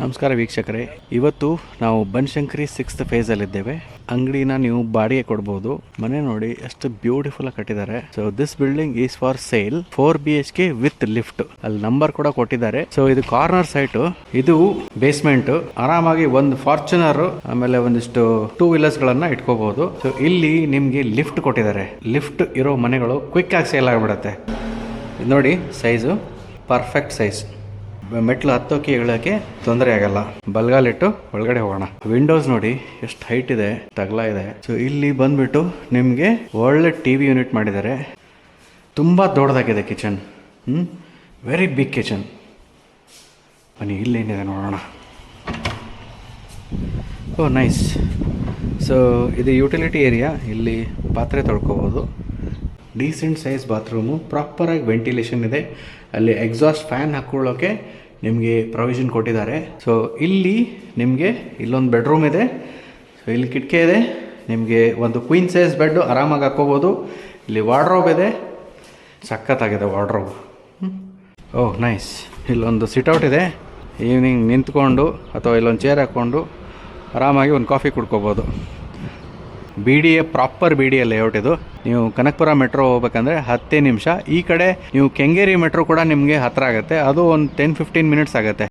ನಮಸ್ಕಾರ ವೀಕ್ಷಕರೇ, ಇವತ್ತು ನಾವು ಬನಶಂಕರಿ 6th ಫೇಸಲ್ಲಿದ್ದೇವೆ. ಅಂಗಡಿನ ನೀವು ಬಾಡಿಗೆ ಕೊಡ್ಬೋದು. ಮನೆ ನೋಡಿ ಎಷ್ಟು ಬ್ಯೂಟಿಫುಲ್ ಆಗಿ ಕಟ್ಟಿದ್ದಾರೆ. So this building is for sale 4 BHK with lift. ಅಲ್ಲಿ ನಂಬರ್ ಕೂಡ ಕೊಟ್ಟಿದ್ದಾರೆ. ಸೊ ಇದು ಕಾರ್ನರ್ ಸೈಟ್, ಇದು ಬೇಸ್ಮೆಂಟ್. ಆರಾಮಾಗಿ ಒಂದು ಫಾರ್ಚುನರ್ ಆಮೇಲೆ ಒಂದಿಷ್ಟು 2 ವೀಲರ್ಸ್ ಗಳನ್ನ ಇಟ್ಕೋಬಹುದು. ಸೊ ಇಲ್ಲಿ ನಿಮ್ಗೆ ಲಿಫ್ಟ್ ಕೊಟ್ಟಿದ್ದಾರೆ. ಲಿಫ್ಟ್ ಇರೋ ಮನೆಗಳು ಕ್ವಿಕ್ ಆಗಿ ಸೇಲ್ ಆಗಿಬಿಡುತ್ತೆ. ನೋಡಿ ಸೈಜು ಪರ್ಫೆಕ್ಟ್ ಸೈಜ್. ಮೆಟ್ಲು ಹತ್ತೋಕೆ ಇಳೋಕ್ಕೆ ತೊಂದರೆ ಆಗಲ್ಲ. ಬಲ್ಗಾಲಿಟ್ಟು ಒಳಗಡೆ ಹೋಗೋಣ. ವಿಂಡೋಸ್ ನೋಡಿ ಎಷ್ಟು ಹೈಟ್ ಇದೆ, ತಗಲ ಇದೆ. ಸೊ ಇಲ್ಲಿ ಬಂದ್ಬಿಟ್ಟು ನಿಮಗೆ ಒಳ್ಳೆ TV ಯೂನಿಟ್ ಮಾಡಿದ್ದಾರೆ. ತುಂಬ ದೊಡ್ಡದಾಗಿದೆ ಕಿಚನ್. Very big kitchen. ಬನ್ನಿ ಇಲ್ಲೇನಿದೆ ನೋಡೋಣ. ಓ ನೈಸ್. ಸೊ ಇದು ಯುಟಿಲಿಟಿ ಏರಿಯಾ. ಇಲ್ಲಿ ಪಾತ್ರೆ ತೊಳ್ಕೊಬೋದು. ಡೀಸೆಂಟ್ ಸೈಜ್ ಬಾತ್ರೂಮು, ಪ್ರಾಪರಾಗಿ ವೆಂಟಿಲೇಷನ್ ಇದೆ. ಅಲ್ಲಿ ಎಕ್ಸಾಸ್ಟ್ ಫ್ಯಾನ್ ಹಾಕ್ಕೊಳ್ಳೋಕೆ ನಿಮಗೆ ಪ್ರೊವಿಷನ್ ಕೊಟ್ಟಿದ್ದಾರೆ. ಸೊ ಇಲ್ಲಿ ನಿಮಗೆ ಇಲ್ಲೊಂದು ಬೆಡ್ರೂಮ್ ಇದೆ. ಸೊ ಇಲ್ಲಿ ಕಿಟಕಿ ಇದೆ. ನಿಮಗೆ ಒಂದು ಕ್ವೀನ್ ಸೈಜ್ ಬೆಡ್ಡು ಆರಾಮಾಗಿ ಹಾಕ್ಕೋಬೋದು. ಇಲ್ಲಿ ವಾರ್ಡ್ರೋಬ್ ಇದೆ, ಸಖತ್ತಾಗಿದೆ ವಾರ್ಡ್ರೋಬ್. Oh nice. ಇಲ್ಲೊಂದು ಸಿಟ್ಔಟ್ ಇದೆ. ಈವ್ನಿಂಗ್ ನಿಂತ್ಕೊಂಡು ಅಥವಾ ಇಲ್ಲೊಂದು ಚೇರ್ ಹಾಕ್ಕೊಂಡು ಆರಾಮಾಗಿ ಒಂದು ಕಾಫಿ ಕುಡ್ಕೋಬೋದು. BDA ಪ್ರಾಪರ್ BDA ಲೇಔಟ್ ಇದು. ನೀವು ಕನಕಪುರ ಮೆಟ್ರೋ ಹೋಗ್ಬೇಕಂದ್ರೆ 10 ನಿಮಿಷ. ಈ ಕಡೆ ನೀವು ಕೆಂಗೇರಿ ಮೆಟ್ರೋ ಕೂಡ ನಿಮಗೆ ಹತ್ತಿರ ಆಗುತ್ತೆ. ಅದು ಒಂದು 10-15 ಮಿನಿಟ್ಸ್ ಆಗುತ್ತೆ.